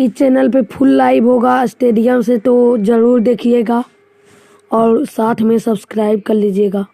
इस चैनल पे full live होगा स्टेडियम से, तो ज़रूर देखिएगा और साथ में सब्सक्राइब कर लीजिएगा।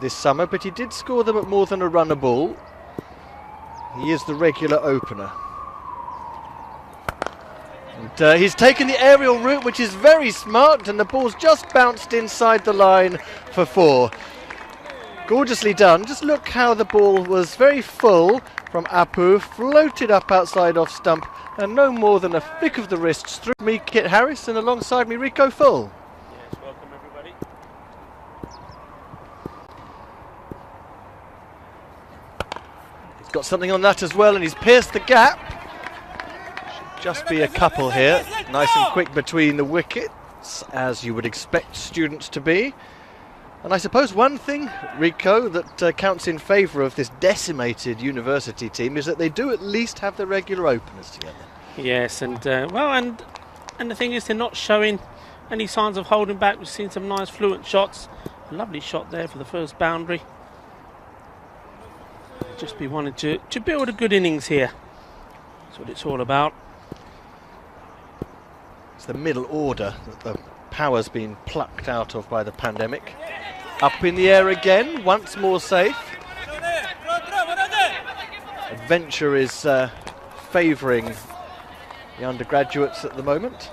this summer, but he did score them at more than a run a ball. He is the regular opener. And he's taken the aerial route, which is very smart, and the ball's just bounced inside the line for 4. Gorgeously done. Just look how the ball was very full from Apu, floated up outside off stump, and no more than a flick of the wrists through me, Kit Harris, and alongside me, Rico Full. Yes, welcome everybody. He's got something on that as well, and he's pierced the gap. Should just be a couple here. Nice and quick between the wickets, as you would expect students to be. And I suppose one thing, Rico, that counts in favour of this decimated university team is that they do at least have the regular openers together. Yes, and and the thing is, they're not showing any signs of holding back. We've seen some nice fluent shots. A lovely shot there for the first boundary. Just be wanting to build a good innings here. That's what it's all about. It's the middle order that the power's been plucked out of by the pandemic. Up in the air again, once more safe. Adventure is favouring the undergraduates at the moment.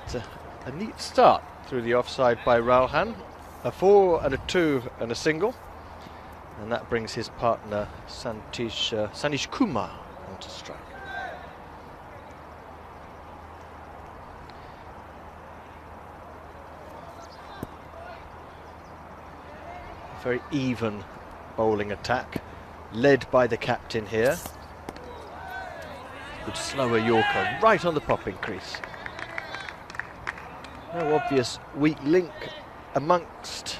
It's a neat start through the offside by Rauhan. A 4 and a 2 and a single. And that brings his partner Sanish Kumar onto strike. Very even bowling attack, led by the captain here. Good slower Yorker, right on the popping crease. No obvious weak link amongst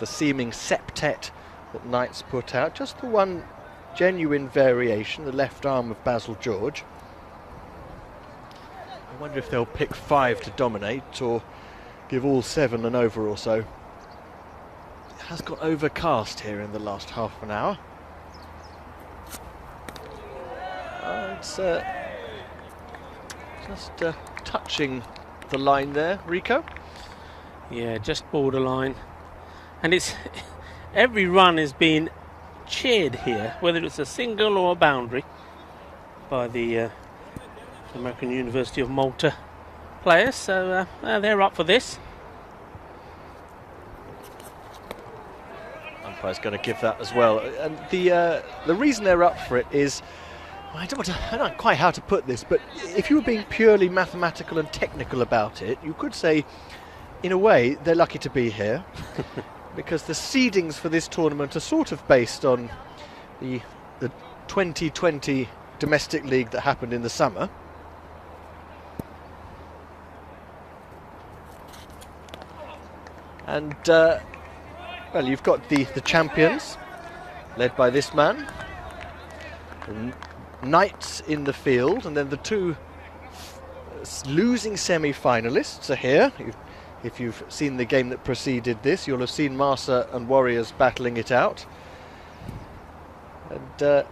the seeming septet that Knights put out. Just the one genuine variation, the left arm of Basil George. I wonder if they'll pick 5 to dominate or give all 7 an over or so. Has got overcast here in the last half an hour. It's just touching the line there, Rico. Yeah, just borderline. And it's every run is being cheered here, whether it's a single or a boundary, by the American University of Malta players. So they're up for this. Umpire's going to give that as well, and the reason they're up for it is, I don't know quite how to put this, but if you were being purely mathematical and technical about it, you could say, in a way, they're lucky to be here, because the seedings for this tournament are sort of based on the 2020 domestic league that happened in the summer. And well, you've got the champions, led by this man, the Knights in the field, and then the 2 losing semi-finalists are here. If you've seen the game that preceded this, you'll have seen Marsa and Warriors battling it out. And the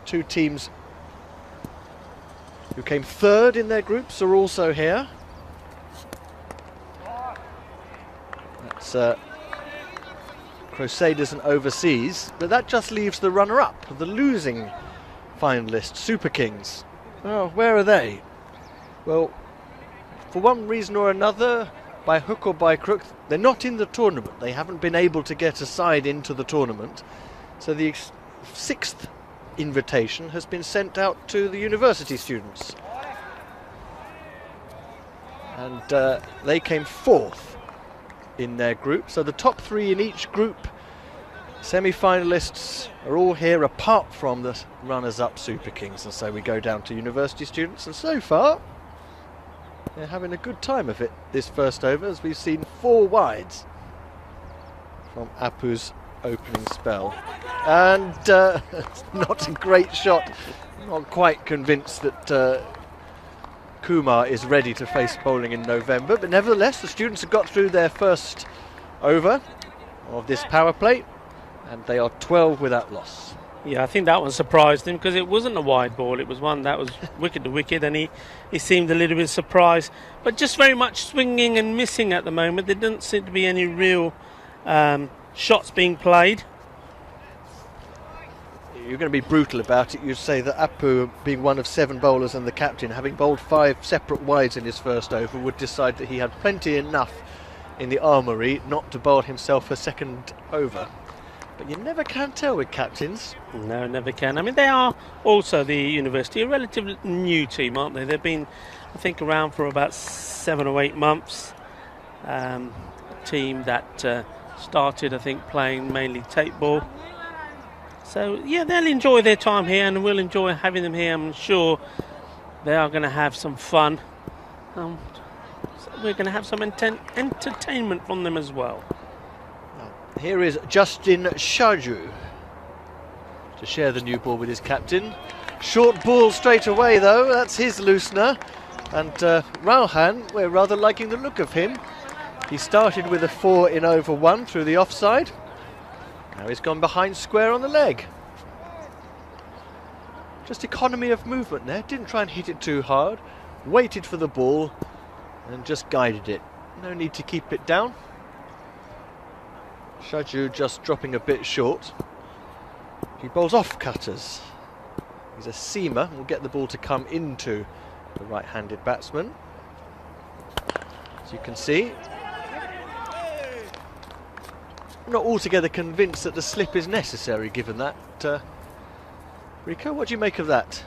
2 teams who came 3rd in their groups are also here. That's Crusaders and Overseas, but that just leaves the runner-up, the losing finalists, Super Kings. Oh, where are they? Well, for one reason or another, by hook or by crook, they're not in the tournament. They haven't been able to get a side into the tournament. So the 6th invitation has been sent out to the university students. And they came 4th in their group, so the top 3 in each group, semi-finalists, are all here apart from the runners-up Super Kings, and so we go down to university students, and so far they're having a good time of it this first over, as we've seen 4 wides from Apu's opening spell, and not a great shot. Not quite convinced that Kumar is ready to face bowling in November, but nevertheless the students have got through their first over of this power play, and they are 12 without loss. Yeah, I think that one surprised him, because it wasn't a wide ball, it was one that was wicket to wicket, and he seemed a little bit surprised, but just very much swinging and missing at the moment. There didn't seem to be any real shots being played. You're going to be brutal about it. You say that Apu, being one of 7 bowlers and the captain, having bowled 5 separate wides in his first over, would decide that he had plenty enough in the armoury not to bowl himself a second over. But you never can tell with captains. No, never can. I mean, they are also, the University, a relatively new team, aren't they? They've been, I think, around for about 7 or 8 months. A team that started, I think, playing mainly tape ball. So, yeah, they'll enjoy their time here, and we'll enjoy having them here. I'm sure they are going to have some fun. So we're going to have some entertainment from them as well. Here is Justin Shaju to share the new ball with his captain. Short ball straight away, though. That's his loosener. And Rauhan, we're rather liking the look of him. He started with a 4 in over 1 through the offside. Now he's gone behind square on the leg. Just economy of movement there. Didn't try and hit it too hard. Waited for the ball and just guided it. No need to keep it down. Shaju just dropping a bit short. He bowls off cutters. He's a seamer. Will get the ball to come into the right-handed batsman. As you can see, I'm not altogether convinced that the slip is necessary given that. Rico, what do you make of that?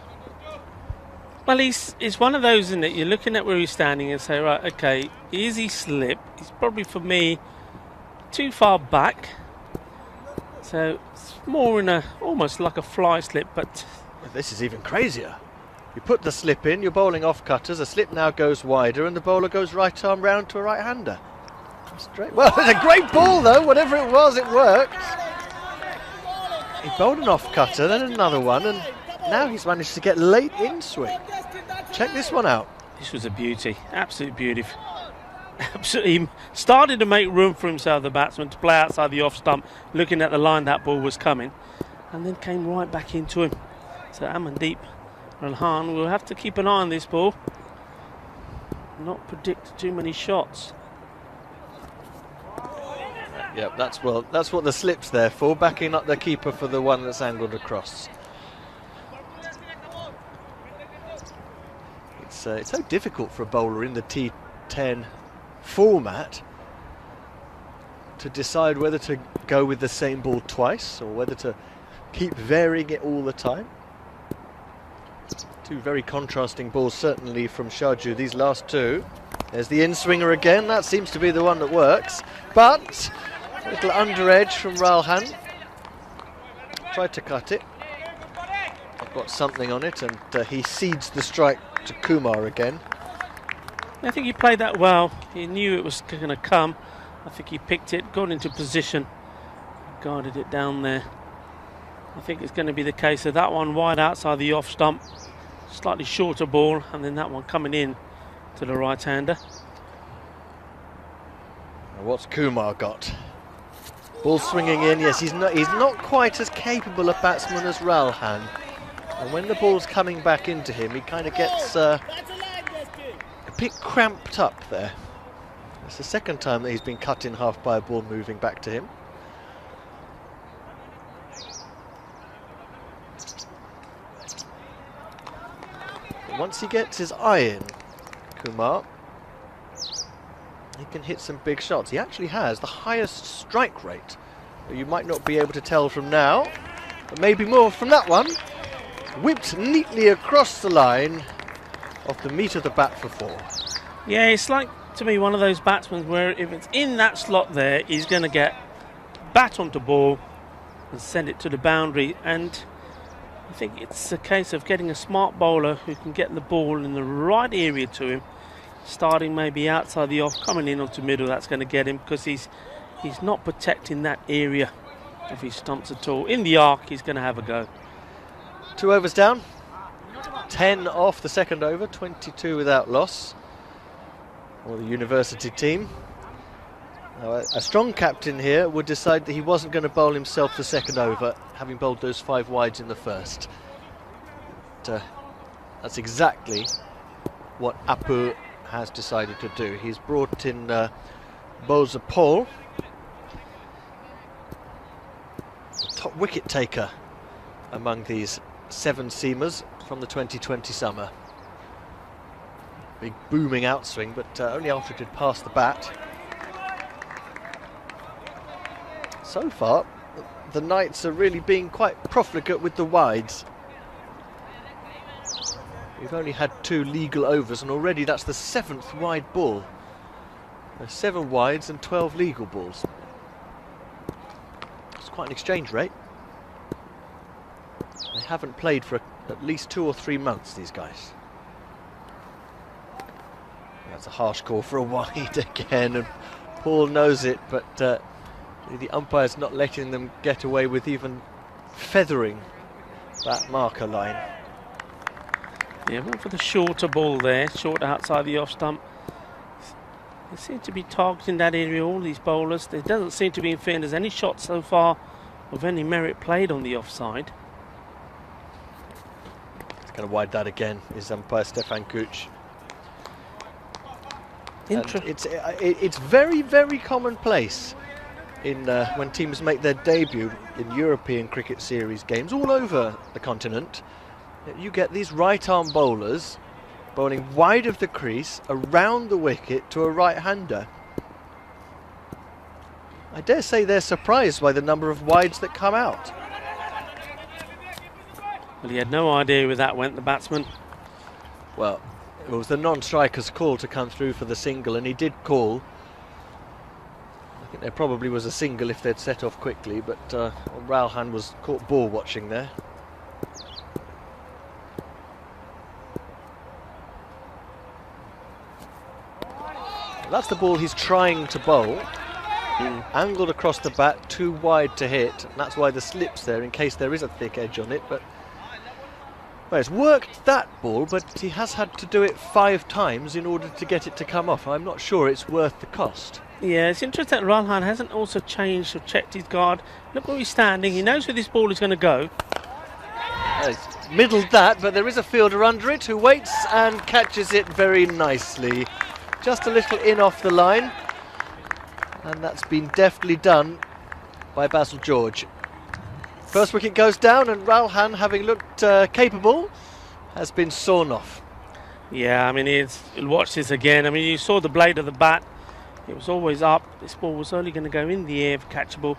Well, it's one of those, isn't it? You're looking at where he's standing and say, right, okay, is he slip? He's probably, for me, too far back. So it's more in almost like a fly slip, but this is even crazier. You put the slip in, you're bowling off cutters, the slip now goes wider and the bowler goes right arm round to a right-hander. Straight. Well, it's a great ball though, whatever it was, it worked. He bowled an off cutter, then another one, and now he's managed to get late in swing. Check this one out. This was a beauty, absolute beauty. Absolutely started to make room for himself, the batsman, to play outside the off stump, looking at the line that ball was coming, and then came right back into him. So Amandeep Ralhan will have to keep an eye on this ball, not predict too many shots. Yep, that's what the slip's there for, backing up the keeper for the one that's angled across. It's so difficult for a bowler in the T10 format to decide whether to go with the same ball twice or whether to keep varying it all the time. 2 very contrasting balls certainly from Shaju, these last 2. There's the in-swinger again, that seems to be the one that works, but a little under edge from Ralhan. Tried to cut it. Got something on it, and he cedes the strike to Kumar again. I think he played that well. He knew it was going to come. I think he picked it, got into position, guarded it down there. I think it's going to be the case of that one wide outside the off stump, slightly shorter ball, and then that one coming in to the right-hander. What's Kumar got? Ball swinging in. Yes, he's not quite as capable a batsman as Ralhan, and when the ball's coming back into him, he kind of gets a bit cramped up there. It's the second time that he's been cut in half by a ball moving back to him. But once he gets his eye in, Kumar, he can hit some big shots. He actually has the highest strike rate. You might not be able to tell from now, but maybe more from that one. Whipped neatly across the line off the meat of the bat for 4. Yeah, it's like, to me, one of those batsmen where if it's in that slot there, he's going to get bat onto ball and send it to the boundary. And I think it's a case of getting a smart bowler who can get the ball in the right area to him, starting maybe outside the off, coming in onto middle. That's going to get him, because he's not protecting that area of his stumps at all. In the arc, he's going to have a go. 2 overs down, 10 off the second over, 22 without loss for the University team. Now, a strong captain here would decide that he wasn't going to bowl himself the second over, having bowled those 5 wides in the first. But, that's exactly what Apu has decided to do. He's brought in Boza Paul, wicket taker among these 7-seamers from the 2020 summer. Big booming outswing, but only after it had passed the bat. So far, the Knights are really being quite profligate with the wides. We've only had 2 legal overs, and already that's the 7th wide ball. There's 7 wides and 12 legal balls. It's quite an exchange rate. They haven't played for at least 2 or 3 months, these guys. That's a harsh call for a wide again, and Paul knows it, but the umpire's not letting them get away with even feathering that marker line. Yeah, went for the shorter ball there, short outside the off stump. They seem to be targeting that area, all these bowlers. There doesn't seem to be, in fairness, any shots so far of any merit played on the offside. It's going to wide that again, is umpire Stefan Kuch. It's very, very commonplace in when teams make their debut in European cricket series games all over the continent. You get these right-arm bowlers bowling wide of the crease around the wicket to a right-hander. I dare say they're surprised by the number of wides that come out. Well, he had no idea where that went, the batsman. Well, it was the non-striker's call to come through for the single, and he did call. I think there probably was a single if they'd set off quickly, but Ralhan was caught ball watching there. That's the ball he's trying to bowl. Angled across the bat, too wide to hit, and that's why the slip's there in case there is a thick edge on it. But well, it's worked that ball, but he has had to do it 5 times in order to get it to come off. I'm not sure it's worth the cost. Yeah, it's interesting that Ralhan hasn't also changed or checked his guard. Look where he's standing. He knows where this ball is going to go. He's middled that, but there is a fielder under it who waits and catches it very nicely. Just a little in off the line, and that's been deftly done by Basil George. First wicket goes down, and Ralhan, having looked capable, has been sawn off. Yeah, I mean, he'll watch this again. I mean, you saw the blade of the bat. It was always up. This ball was only going to go in the air if catchable.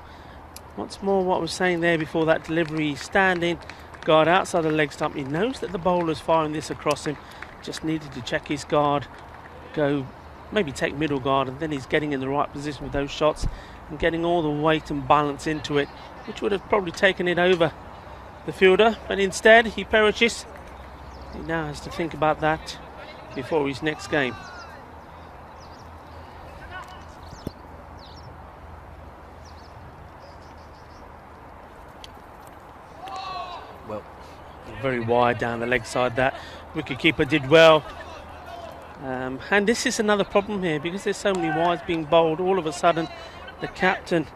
Once more, what I was saying there before that delivery, he's standing, guard outside the leg stump. He knows that the bowler's firing this across him. Just needed to check his guard, go maybe take middle guard, and then he's getting in the right position with those shots and getting all the weight and balance into it, which would have probably taken it over the fielder, but instead he perishes. He now has to think about that before his next game. Well, very wide down the leg side. That wicketkeeper did well. And this is another problem here, because there's so many wides being bowled. All of a sudden the captain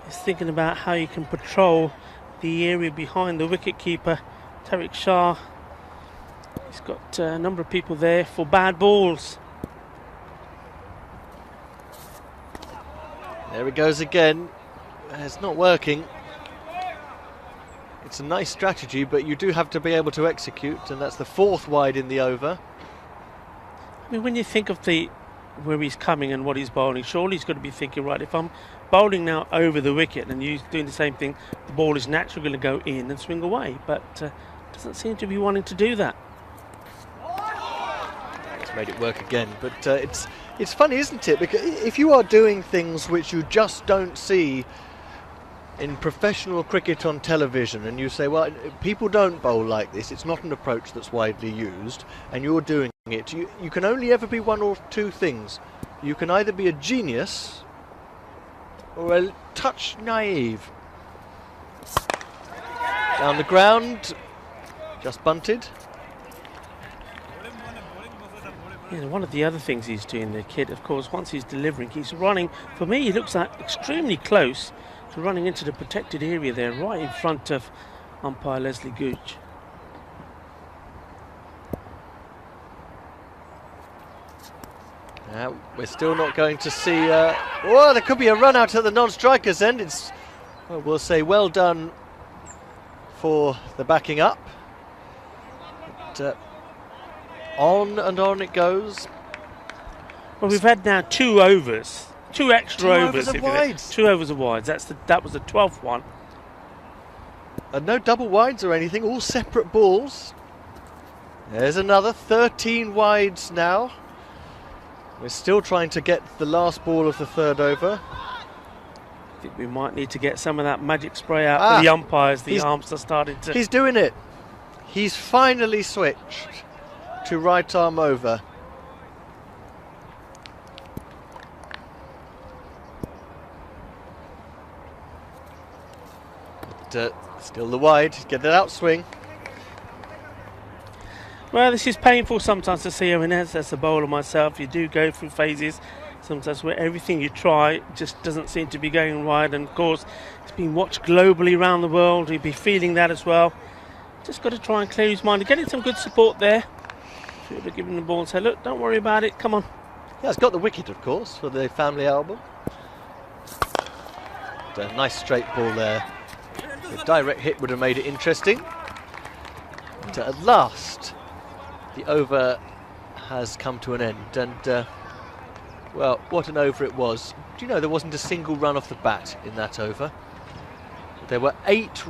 is thinking about how you can patrol the area behind the wicketkeeper, Tariq Shah. He's got a number of people there for bad balls. There it goes again. It's not working. It's a nice strategy, but you do have to be able to execute, and that's the 4th wide in the over. I mean, when you think of where he's coming and what he's bowling, surely he's got to be thinking, right, if I'm bowling now over the wicket and you're doing the same thing, the ball is naturally going to go in and swing away, but doesn't seem to be wanting to do that. It's made it work again, but it's funny, isn't it? Because if you are doing things which you just don't see in professional cricket on television, and you say, well, people don't bowl like this, it's not an approach that's widely used, and you're doing it, you can only ever be one or two things. You can either be a genius or a touch naive. Down the ground, just bunted. Yeah, one of the other things he's doing, the kid, of course, once he's delivering, he's running. For me, he looks like extremely close to running into the protected area there, right in front of umpire Leslie Gooch. We're still not going to see. There could be a run out at the non-striker's end. We'll say well done for the backing up. But, on and on it goes. Well, we've had now 2 overs. 2 extra Two overs. overs of if you think. wides. 2 overs of wides. That was the 12th one. And no double wides or anything, all separate balls. There's another 13 wides now. We're still trying to get the last ball of the third over. I think we might need to get some of that magic spray out for the umpires. The arms are starting to... He's doing it. He's finally switched to right arm over. But, still the wide, get that outswing. Well, this is painful sometimes to see. I mean, as a bowler myself, you do go through phases sometimes where everything you try just doesn't seem to be going right. And of course, it's been watched globally around the world. You'll be feeling that as well. Just got to try and clear his mind. Getting some good support there. Fielder giving the ball and say, look, don't worry about it. Come on. Yeah, it's got the wicket, of course, for the family album. And a nice straight ball there. The direct hit would have made it interesting. But at last, the over has come to an end. And, well, what an over it was. Do you know there wasn't a single run off the bat in that over? There were 8 runs.